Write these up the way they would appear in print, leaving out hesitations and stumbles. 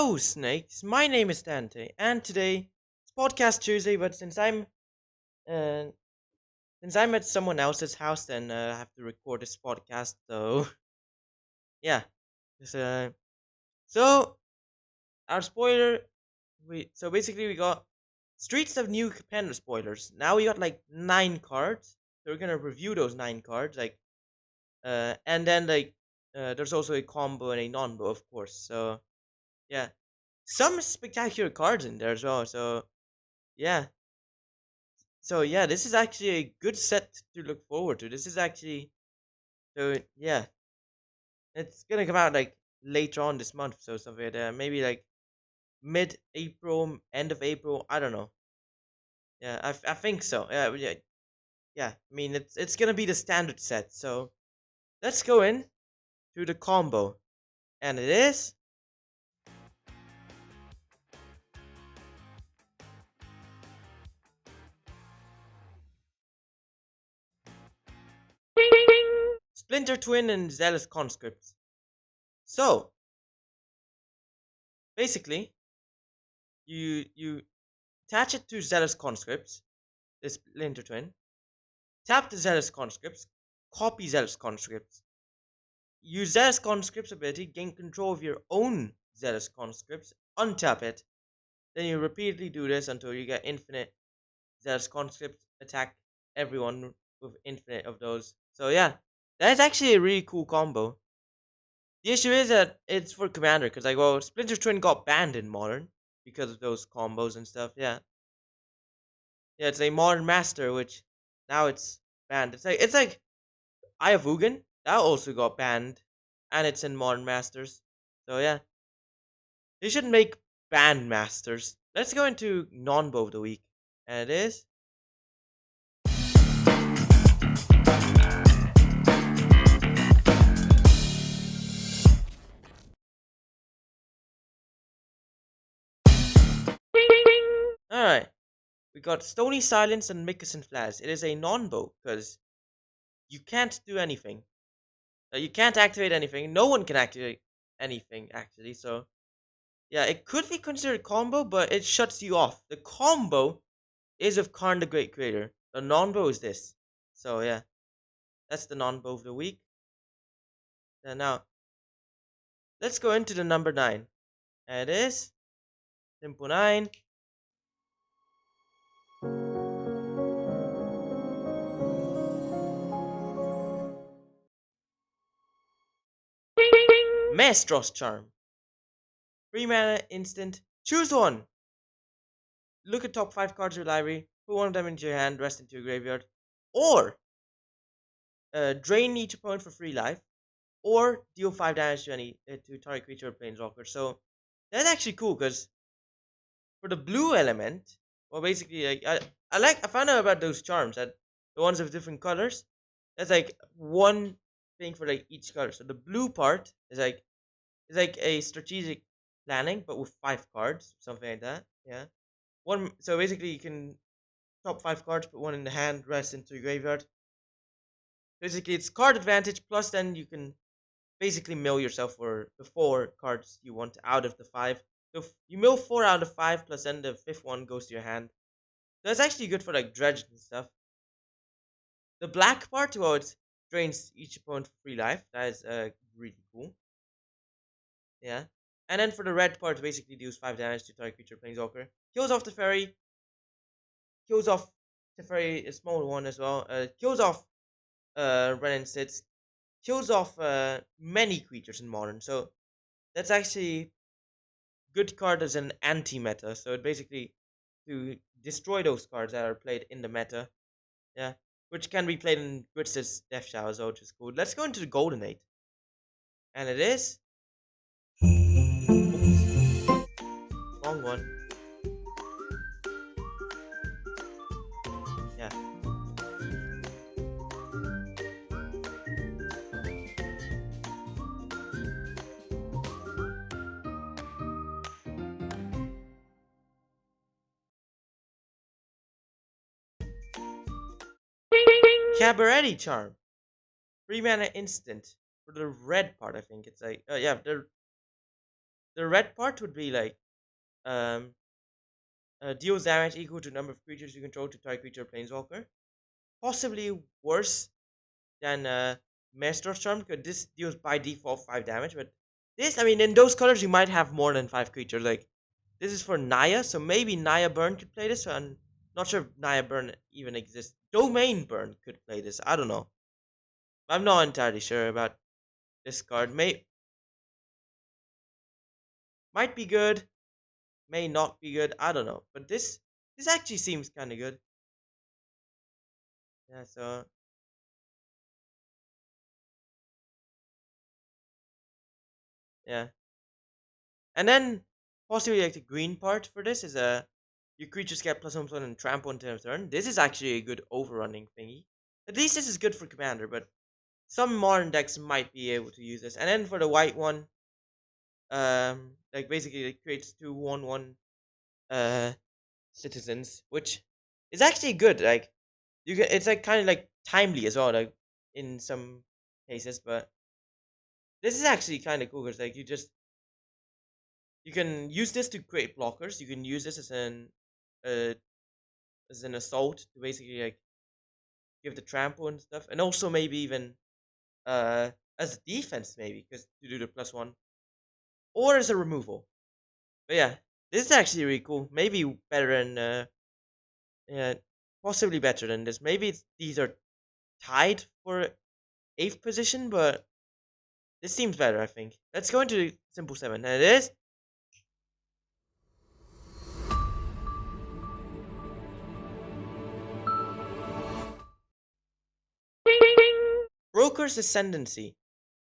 Hello, snakes. My name is Dante, and today it's Podcast Tuesday. But uh, since I'm at someone else's house, then I have to record this podcast. So yeah, Just, so our spoiler. So basically we got Streets of New Capenna spoilers. Now we got like 9 cards. So we're gonna review those 9 cards, and then there's also a combo and a non-bo, of course. So yeah, some spectacular cards in there as well. Yeah, So this is actually a good set to look forward to. This is actually so yeah, it's gonna come out like later on this month, so something like that. Maybe like mid-April, end of April. I don't know. Yeah, I think so. Yeah. I mean, it's gonna be the standard set. So let's go in to the combo, and it is Splinter Twin and Zealous Conscripts. So basically, you attach it to Zealous Conscripts, the Splinter Twin. Tap the Zealous Conscripts, copy Zealous Conscripts. Use Zealous Conscripts ability, gain control of your own Zealous Conscripts, untap it. Then you repeatedly do this until you get infinite Zealous Conscripts, attack everyone with infinite of those. So yeah, that's actually a really cool combo. The issue is that it's for Commander, because Splinter Twin got banned in Modern because of those combos and stuff. Yeah, it's a Modern Master, which now it's banned. It's like Eye of Ugin, that also got banned, and it's in Modern Masters. So yeah, they should make banned masters. Let's go into non-bow of the week, and it is all right. We got Stony Silence and Mickelson Flash. It is a non-bow because you can't do anything. You can't activate anything. No one can activate anything actually. So yeah, it could be considered combo, but it shuts you off. The combo is of Karn the Great Creator. The non-bow is this. So yeah, that's the non-bow of the week. And now let's go into the number 9. And it is Simple 9. Maestros Charm. 3 mana instant. Choose one. Look at top 5 cards of your library. Put one of them into your hand, rest into your graveyard. Or drain each opponent for free life. Or deal 5 damage to any to target creature or planeswalker. So that's actually cool because for the blue element, well, basically, I found out about those charms that the ones of different colors. That's like one thing for like each color. So the blue part is like a strategic planning, but with 5 cards, something like that. Yeah. One. So basically, you can top 5 cards, put one in the hand, rest into your graveyard. Basically, it's card advantage plus. Then you can basically mill yourself for the 4 cards you want out of the 5. So if you mill 4 out of 5, plus then the fifth one goes to your hand. So that's actually good for like dredge and stuff. The black part, well, it drains each opponent for free life. That is really cool. Yeah. And then for the red part, basically deals 5 damage to target creature planeswalker. Kills off the fairy. Kills off the fairy, a small one as well. Kills off Renin Sits. Kills off many creatures in modern. So that's actually good card as an anti-meta. So it basically to destroy those cards that are played in the meta. Yeah. Which can be played in Gritz's Death Showers, which is cool. Let's go into the Golden Age. And it is. Oops, wrong one. Yeah. Cabaret Charm. 3 mana instant. For the red part, I think. It's like. Yeah, The red part would be like um deals damage equal to number of creatures you control to target creature or planeswalker. Possibly worse than Master's Charm because this deals by default 5 damage. But this, I mean, in those colors you might have more than 5 creatures. Like this is for Naya, so maybe Naya Burn could play this. So I'm not sure if Naya Burn even exists. Domain Burn could play this. I don't know. I'm not entirely sure about this card. Might be good, may not be good. I don't know. But this actually seems kind of good. Yeah. So yeah. And then possibly like the green part for this is your creatures get +1/+1 and trample until their turn. This is actually a good overrunning thingy. At least this is good for commander, but some modern decks might be able to use this. And then for the white one, like basically it creates 2/1/1 uh citizens, which is actually good. Like you can, it's like kind of like timely as well, like in some cases. But this is actually kind of cool because like you can use this to create blockers. You can use this uh, as an assault to basically like give the trample and stuff, and also maybe even uh as defense maybe because to do the +1 or as a removal. But yeah, this is actually really cool. Maybe better than yeah, possibly better than this. Maybe these are tied for eighth position, but this seems better. I think. Let's go into simple seven, and it is Broker's Ascendancy.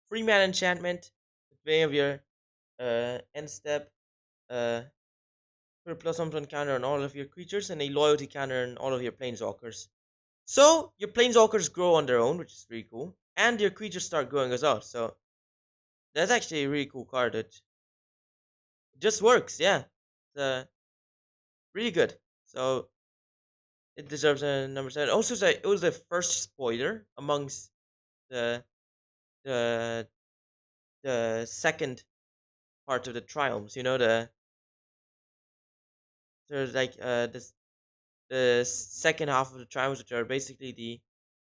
Free man enchantment. At the beginning of your end step. Uh, Put a +1/+1 counter on all of your creatures and a loyalty counter on all of your planeswalkers. So your planeswalkers grow on their own, which is really cool, and your creatures start growing as well. So that's actually a really cool card. It just works, yeah. It's really good. So it deserves a number 7. Also, it was the first spoiler amongst the the the second part of the triumphs. You know, there's like this the second half of the triumphs, which are basically the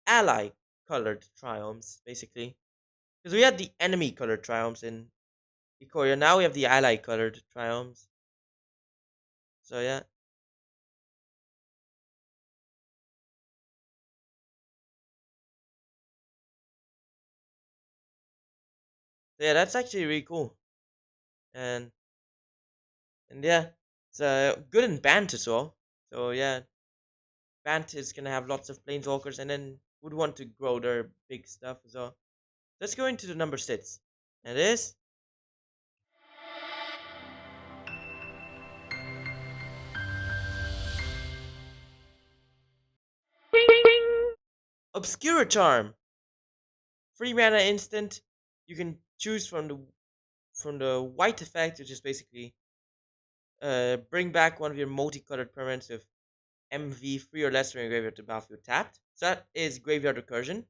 ally colored triumphs, basically. Because we had the enemy colored triumphs in Ikoria. Now we have the ally colored triumphs. So yeah. So yeah, that's actually really cool. And yeah, it's good in Bant as well. So yeah, Bant is gonna have lots of planeswalkers and then would want to grow their big stuff as well. Let's go into the number 6. And it is Obscura Charm. Free mana instant. You can choose from the white effect, which is basically bring back one of your multicolored permanents with MV 3 or less from your graveyard to battlefield tapped. So that is graveyard recursion.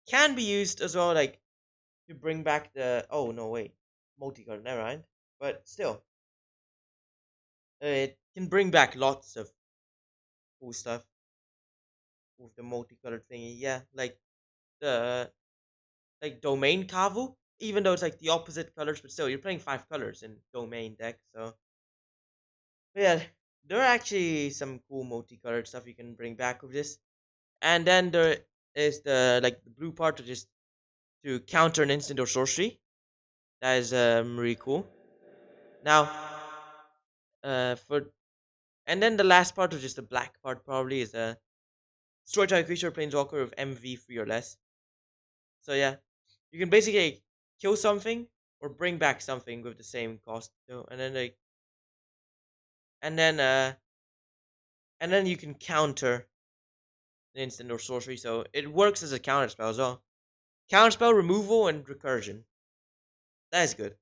Can be used as well, like to bring back the. Oh no, wait, multicolored. Never mind. But still, it can bring back lots of cool stuff with the multicolored thingy. Yeah, like the domain Kavu. Even though it's like the opposite colors, but still, you're playing 5 colors in domain deck. So yeah, there are actually some cool multicolored stuff you can bring back with this. And then there is the blue part, which is to counter an instant or sorcery. That is really cool. Now, for and then the last part, which is the black part, probably is a destroy target creature or planeswalker with MV 3 or less. So yeah, you can basically kill something or bring back something with the same cost. So and then uh and then you can counter an instant or sorcery. So it works as a counter spell as well. Counter spell removal and recursion. That is good.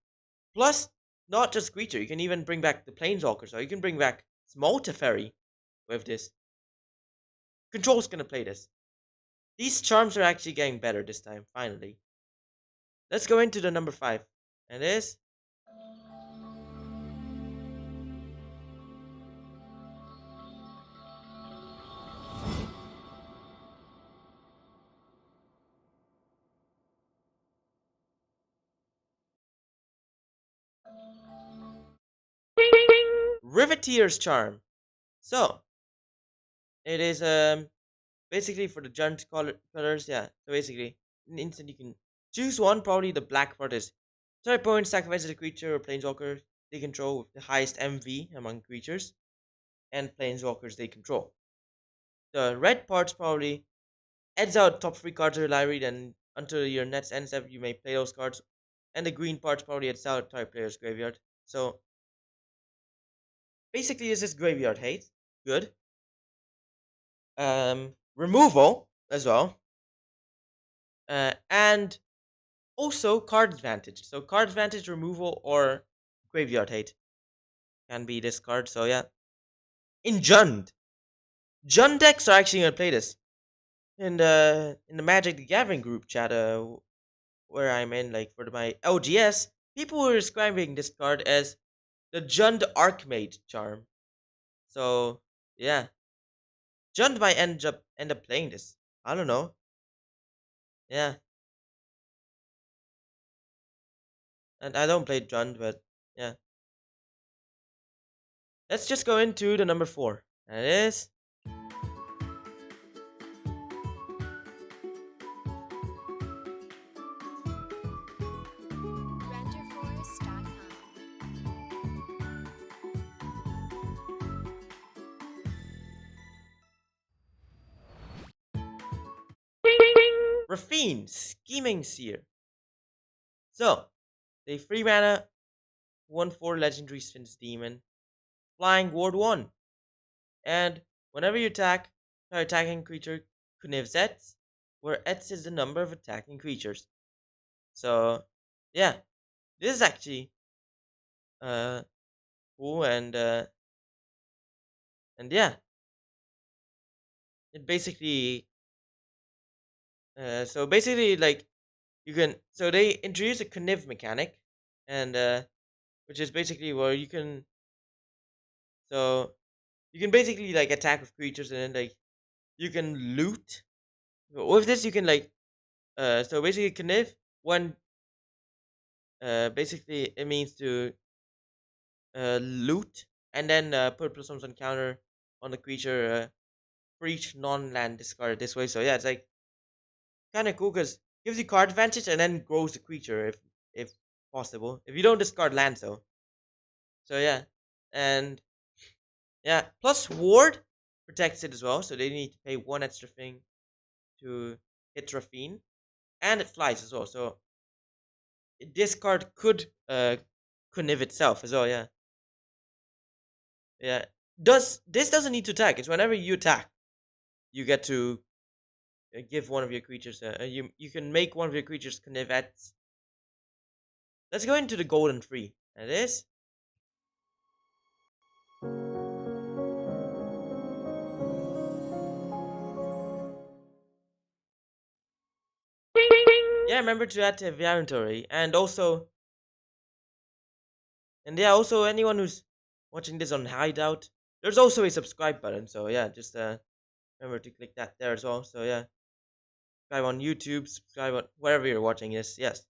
Plus, not just creature, you can even bring back the planeswalker. So you can bring back small Teferi with this. Control's gonna play this. These charms are actually getting better this time, finally. Let's go into the number 5. And it is Riveteers Charm. So it is basically for the giant colors. Yeah. So basically, in instant you can choose one. Probably the black part is 30 points. Sacrifices a creature or planeswalker they control with the highest MV among creatures and planeswalkers they control. The red part's probably adds out top three cards of your library. Then until your next end step, you may play those cards. And the green part's probably adds out entire player's graveyard. So basically, this is graveyard hate. Good. Removal as well. And also card advantage. So card advantage, removal, or graveyard hate can be this card. So yeah. In Jund decks are actually gonna play this. In the Magic the Gathering group chat, where I'm in, like for my LGS, people were describing this card as the Jund Archmage charm. So yeah, Jund might end up playing this. I don't know. Yeah, and I don't play Jund, but yeah. Let's just go into the number 4. And it is renderforce.com. Rafine, Scheming Seer. So, they 3 mana, 1/4 legendary Sphinx Demon, flying Ward 1. And whenever you attack, try attacking creature CODZ, where X is the number of attacking creatures. So, yeah, this is actually uh cool and yeah, it basically so basically like you can so they introduce a conniv mechanic and which is basically where you can basically like attack with creatures and then like you can loot. With this you can like so basically conniv when basically it means to loot and then put +1 on counter on the creature for each non-land discarded this way. So yeah, it's like kind of cool because gives you card advantage and then grows the creature if possible. If you don't discard lands though. So yeah, and yeah, plus ward protects it as well. So they need to pay one extra thing to hit Rafine, and it flies as well. So this card could conniv itself as well. Yeah, yeah. Doesn't need to attack? It's whenever you attack, you get to give one of your creatures. You can make one of your creatures conniv at. Let's go into the golden tree. And it is yeah. Remember to add to the inventory, and yeah, also anyone who's watching this on Hideout, there's also a subscribe button. So yeah, just remember to click that there as well. So yeah, subscribe on YouTube, subscribe on wherever you're watching this. Yes,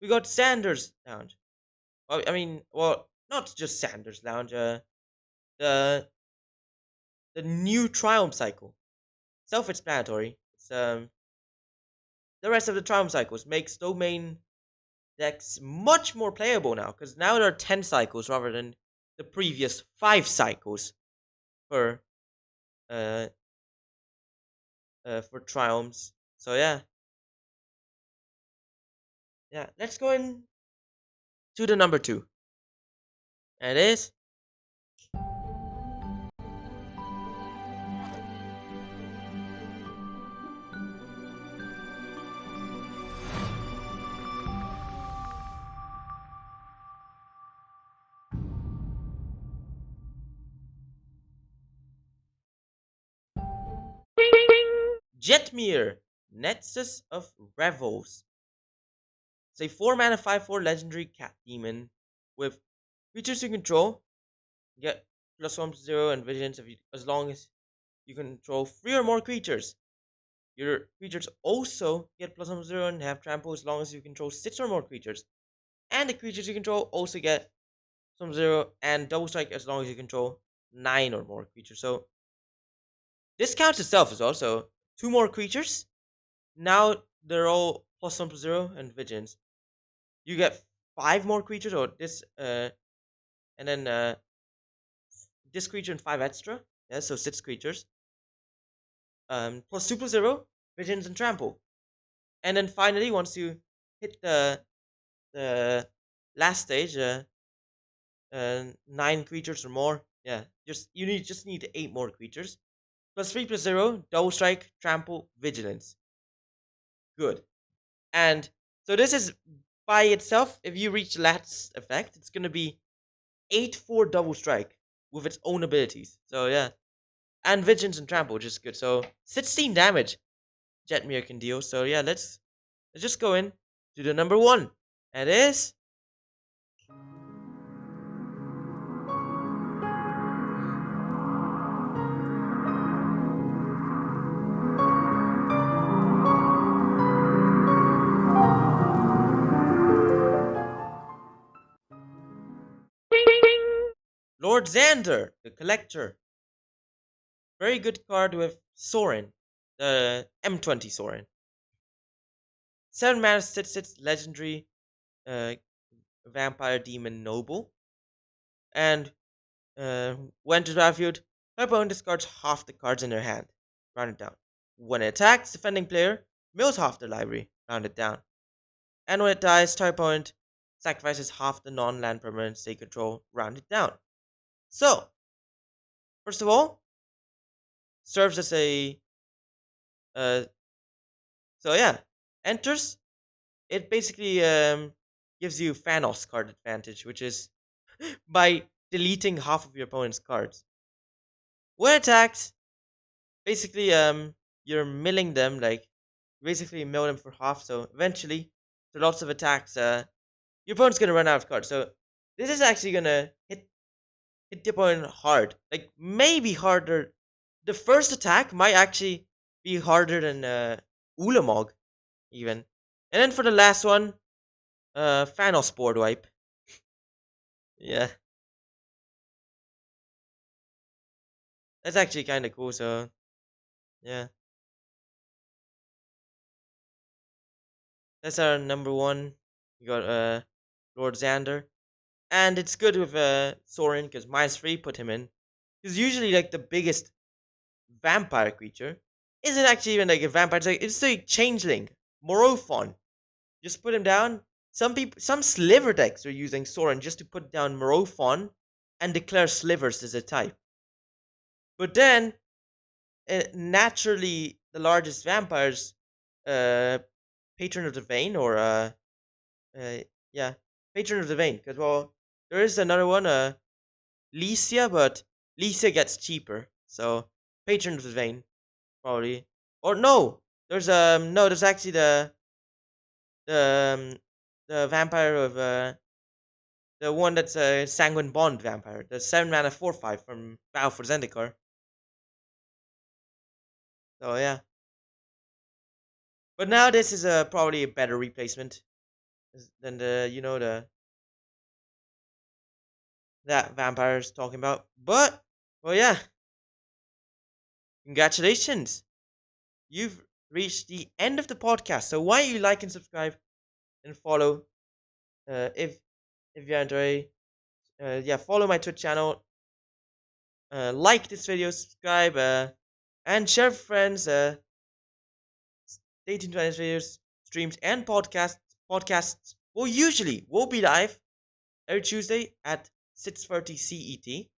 we got Sanders Lounge. Well, I mean, well, not just Sanders Lounge. The the new Triumph cycle, self-explanatory. It's the rest of the Triumph cycles makes domain decks much more playable now because now there are 10 cycles rather than the previous 5 cycles for uh for triumphs. So yeah, yeah. Let's go in to the number 2, and it is Jetmir, Nexus of Revels. It's a 4 mana 5/4 legendary cat demon with creatures you control. Get +1/+0 and visions as long as you control 3 or more creatures. Your creatures also get +1/+0 and have trample as long as you control 6 or more creatures. And the creatures you control also get Sub-Zero, and Double Strike as long as you control 9 or more creatures. So this counts itself as well. So 2 more creatures. Now they're all plus Sub-Zero and Vigilance. You get 5 more creatures, or this, and then this creature and 5 extra. Yeah, so 6 creatures. Plus 2/0, Vigilance and Trample. And then finally, once you hit the last stage, 9 creatures or more. Yeah, just need 8 more creatures. Plus 3/0, Double Strike, Trample, Vigilance. Good. And so this is by itself. If you reach the last effect, it's gonna be 8/4 Double Strike with its own abilities. So yeah, and Vigilance and Trample, which is good. So 16 damage Jetmir can deal. So yeah, let's just go in to the number 1. And it is Lord Xander, the Collector. Very good card with Sorin, the M20 Sorin. 7 mana, 6/6 legendary uh, vampire demon noble. And when to battlefield, her opponent discards half the cards in their hand. Round it down. When it attacks, defending player mills half the library. Round it down. And when it dies, target opponent sacrifices half the non-land permanents they control. Round it down. So, first of all, serves as a uh, so yeah, enters. It basically gives you Thanos card advantage, which is by deleting half of your opponent's cards. When it attacks, basically you're milling them, like basically mill them for half. So eventually, through lots of attacks, your opponent's gonna run out of cards. So this is actually gonna hit the opponent hard, like maybe harder. The first attack might actually be harder than Ulamog even. And then for the last one, Thanos board wipe. Yeah, that's actually kind of cool. So yeah, that's our number 1. We got Lord Xander, and it's good with Sorin because -3 put him in. Because usually like the biggest vampire creature isn't actually even like a vampire. It's a changeling, Morophon. Just put him down. Some sliver decks are using Sorin just to put down Morophon and declare slivers as a type. But then, naturally, the largest vampires, uh, Patron of the Vein, or uh yeah, Patron of the Vein. Because well, there is another one, Lycia, but Lycia gets cheaper. So Patron of the Vein probably, or no, there's actually the the vampire of the one that's a Sanguine Bond vampire, the 7 mana 4/5 from Vow for Zendikar. So yeah, but now this is probably a better replacement than the the that vampire's talking about. But well, yeah, congratulations, you've reached the end of the podcast. So why don't you like and subscribe and follow if you enjoy. Yeah, follow my Twitch channel, like this video, subscribe, and share with friends. Stay tuned to my videos, streams, and podcasts. Podcasts will be live every Tuesday at 6:30 CET.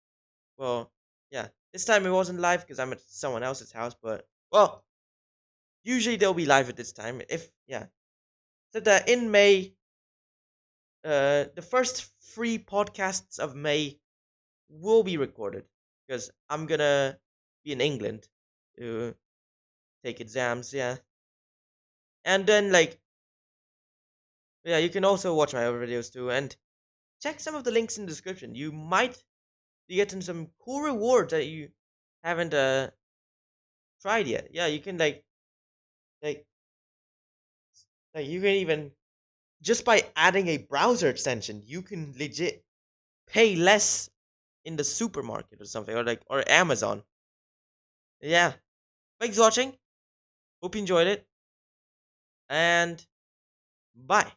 Well, yeah, this time it wasn't live because I'm at someone else's house, but well, usually they'll be live at this time. If yeah, so that in May, the first 3 podcasts of May will be recorded because I'm gonna be in England to take exams. Yeah, and then like yeah, you can also watch my other videos too, and check some of the links in the description. You might be getting some cool rewards that you haven't tried yet. Yeah, you can like like you can even just by adding a browser extension, you can legit pay less in the supermarket or something, or Amazon. Yeah. Thanks for watching. Hope you enjoyed it. And bye.